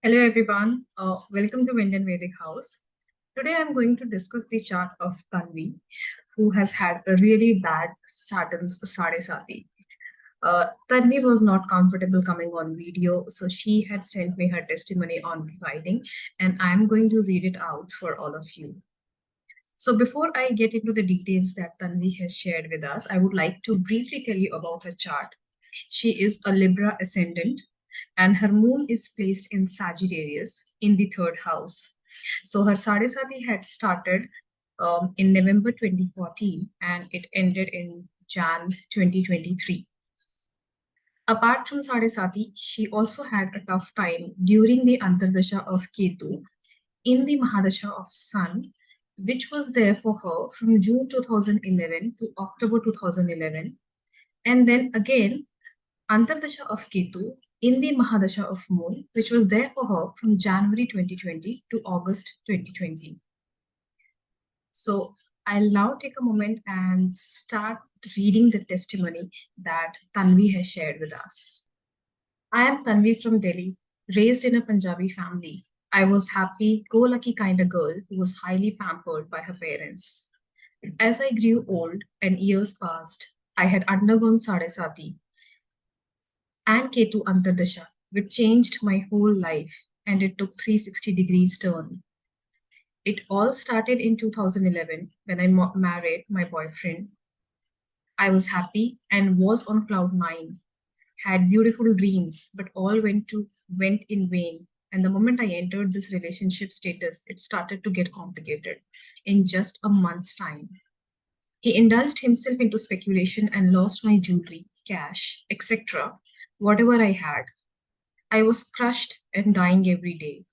Hello everyone, welcome to Indian Vedic House. Today I'm going to discuss the chart of Tanvi, who has had a really bad Saturn Sadhe Sati. Tanvi was not comfortable coming on video, so she had sent me her testimony on writing, and I'm going to read it out for all of you. So before I get into the details that Tanvi has shared with us, I would like to briefly tell you about her chart. She is a Libra ascendant and her moon is placed in Sagittarius in the third house. So her Sadhisati had started in November 2014 and it ended in Jan 2023. Apart from Sadhisati, she also had a tough time during the Antardasha of Ketu in the Mahadasha of Sun, which was there for her from June 2011 to October 2011. And then again, Antardasha of Ketu in the Mahadasha of Moon, which was there for her from January 2020 to August 2020. So I'll now take a moment and start reading the testimony that Tanvi has shared with us. I am Tanvi from Delhi, raised in a Punjabi family. I was happy, go lucky kind of girl who was highly pampered by her parents. As I grew old and years passed, I had undergone Sadhe and Ketu Antardasha, which changed my whole life and it took 360 degrees turn. It all started in 2011 when I married my boyfriend. I was happy and was on cloud nine, had beautiful dreams, but all went in vain. And the moment I entered this relationship status, it started to get complicated in just a month's time. He indulged himself into speculation and lost my jewelry, cash, etc., whatever I had. I was crushed and dying every day.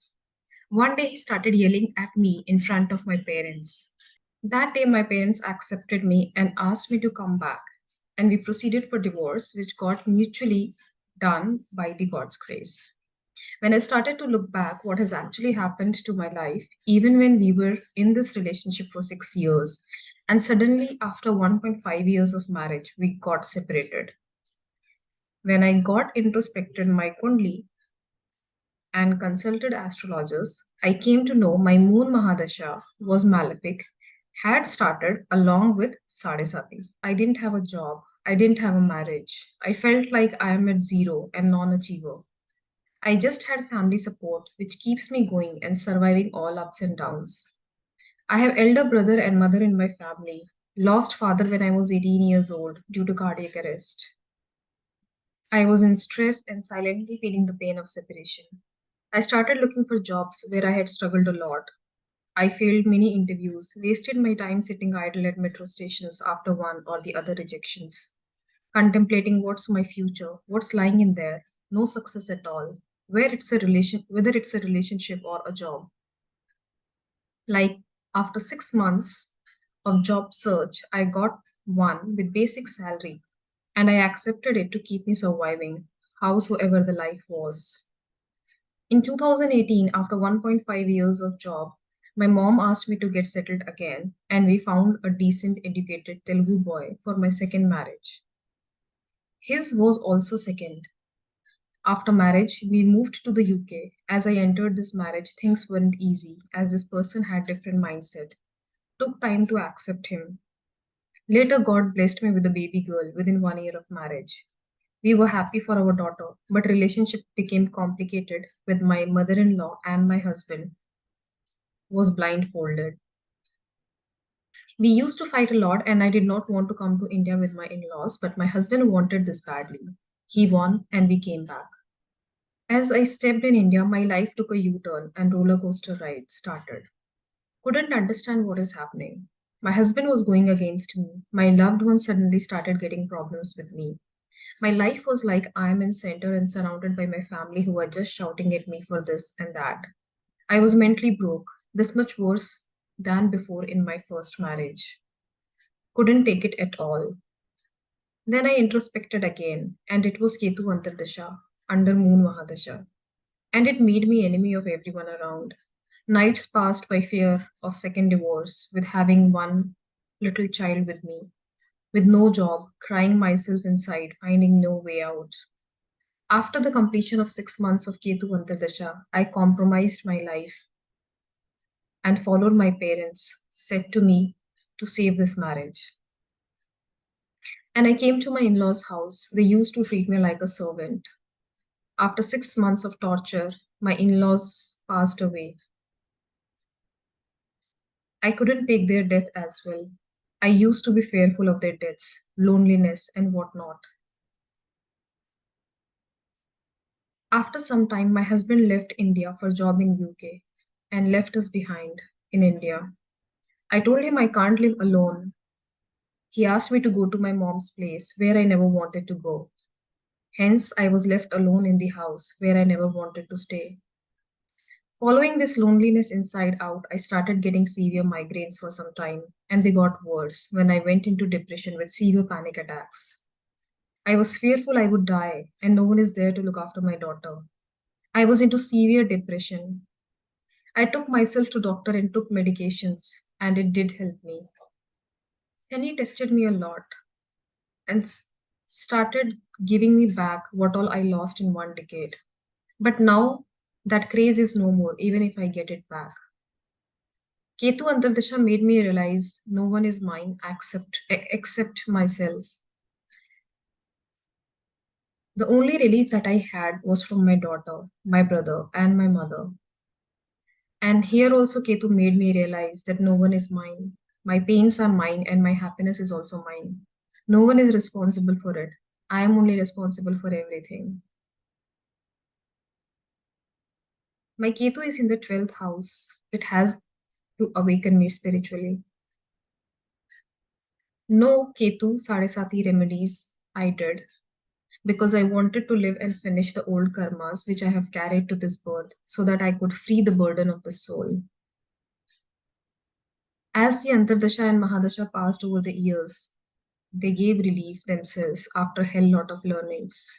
One day he started yelling at me in front of my parents. That day my parents accepted me and asked me to come back, and we proceeded for divorce, which got mutually done by the God's grace. When I started to look back what has actually happened to my life, even when we were in this relationship for 6 years, and suddenly after 1.5 years of marriage, we got separated. When I got introspected my kundli, and consulted astrologers, I came to know my moon Mahadasha was malefic, had started along with Sadhe Sati. I didn't have a job. I didn't have a marriage. I felt like I am at zero and non achiever. I just had family support, which keeps me going and surviving all ups and downs. I have elder brother and mother in my family. Lost father when I was 18 years old due to cardiac arrest. I was in stress and silently feeling the pain of separation. I started looking for jobs where I had struggled a lot. I failed many interviews, wasted my time sitting idle at metro stations after one or the other rejections, contemplating what's my future, what's lying in there, no success at all, whether it's a relationship or a job. Like after 6 months of job search, I got one with basic salary and I accepted it to keep me surviving, howsoever the life was. In 2018, after 1.5 years of job, my mom asked me to get settled again, and we found a decent educated Telugu boy for my second marriage. His was also second. After marriage, we moved to the UK. As I entered this marriage, things weren't easy as this person had different mindset. Took time to accept him. Later, God blessed me with a baby girl within 1 year of marriage. We were happy for our daughter, but relationship became complicated with my mother-in-law and my husband was blindfolded. We used to fight a lot and I did not want to come to India with my in-laws, but my husband wanted this badly. He won and we came back. As I stepped in India, my life took a U-turn and roller coaster ride started. Couldn't understand what is happening. My husband was going against me. My loved ones suddenly started getting problems with me. My life was like I am in center and surrounded by my family who are just shouting at me for this and that. I was mentally broke, this much worse than before in my first marriage. Couldn't take it at all. Then I introspected again, and it was Ketu Antardasha, under Moon Mahadasha. And it made me enemy of everyone around. Nights passed by fear of second divorce, with having one little child with me, with no job, crying myself inside, finding no way out. After the completion of 6 months of Ketu Antardasha, I compromised my life and followed my parents, said to me to save this marriage. And I came to my in law's house. They used to treat me like a servant. After 6 months of torture, my in laws passed away. I couldn't take their death as well. I used to be fearful of their deaths, loneliness, and whatnot. After some time, my husband left India for a job in UK and left us behind in India. I told him I can't live alone. He asked me to go to my mom's place where I never wanted to go. Hence, I was left alone in the house where I never wanted to stay. Following this loneliness inside out, I started getting severe migraines for some time, and they got worse when I went into depression with severe panic attacks. I was fearful I would die, and no one is there to look after my daughter. I was into severe depression. I took myself to doctor and took medications, and it did help me. And he tested me a lot and started giving me back what all I lost in 1 decade. But now that craze is no more, even if I get it back. Ketu Antardasha made me realize no one is mine except myself. The only relief that I had was from my daughter, my brother, and my mother. And here also Ketu made me realize that no one is mine. My pains are mine and my happiness is also mine. No one is responsible for it. I am only responsible for everything. My Ketu is in the 12th house. It has to awaken me spiritually. No Ketu Sadhe Sati remedies I did because I wanted to live and finish the old karmas which I have carried to this birth so that I could free the burden of the soul. As the Antardasha and Mahadasha passed over the years, they gave relief themselves after a hell lot of learnings.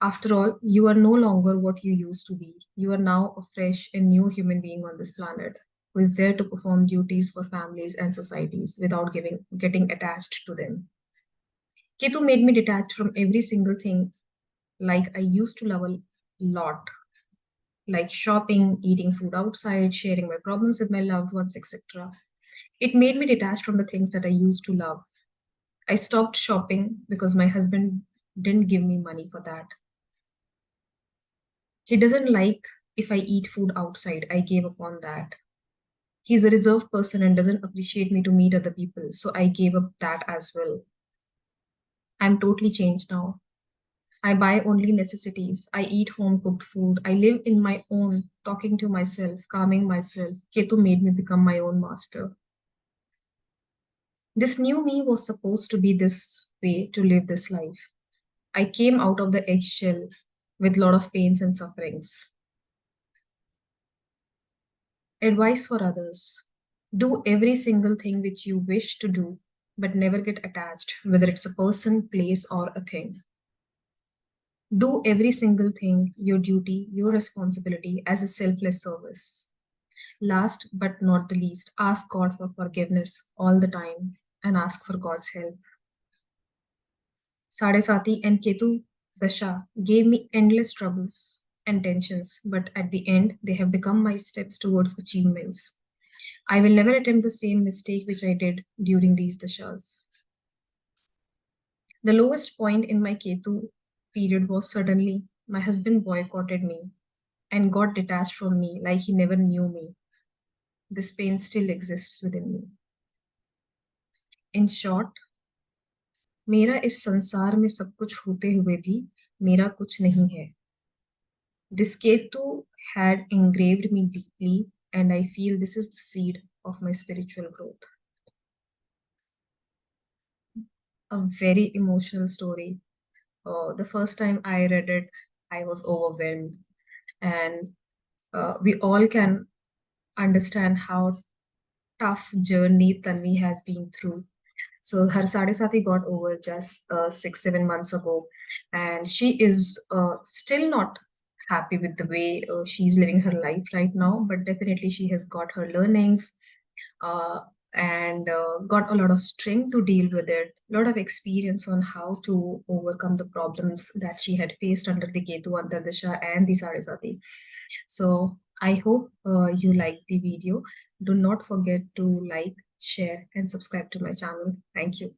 After all, you are no longer what you used to be. You are now a fresh and new human being on this planet who is there to perform duties for families and societies without getting attached to them. Ketu made me detached from every single thing like I used to love a lot, like shopping, eating food outside, sharing my problems with my loved ones, etc. It made me detached from the things that I used to love. I stopped shopping because my husband didn't give me money for that. He doesn't like if I eat food outside. I gave up on that. He's a reserved person and doesn't appreciate me to meet other people, so I gave up that as well. I'm totally changed now. I buy only necessities. I eat home cooked food. I live in my own, talking to myself, calming myself. Ketu made me become my own master. This new me was supposed to be this way to live this life. I came out of the eggshell with a lot of pains and sufferings. Advice for others. Do every single thing which you wish to do, but never get attached, whether it's a person, place, or a thing. Do every single thing, your duty, your responsibility as a selfless service. Last but not the least, ask God for forgiveness all the time and ask for God's help. Sadhe Sati and Ketu Dasha gave me endless troubles and tensions, but at the end, they have become my steps towards achievements. I will never attempt the same mistake which I did during these dashas. The lowest point in my Ketu period was suddenly my husband boycotted me and got detached from me like he never knew me. This pain still exists within me. In short, मेरा इस संसार में सब कुछ होते हुए भी मेरा कुछ नहीं है. This Ketu had engraved me deeply, and I feel this is the seed of my spiritual growth. A very emotional story. The first time I read it, I was overwhelmed, and we all can understand how tough journey Tanvi has been through. So her Sadhe Sati got over just 6-7 months ago, and she is still not happy with the way she's living her life right now. But definitely, she has got her learnings. and got a lot of strength to deal with it, a lot of experience on how to overcome the problems that she had faced under the Ketu Antardisha and the Sadhe Sati. So I hope you liked the video. Do not forget to like, share, and subscribe to my channel. Thank you.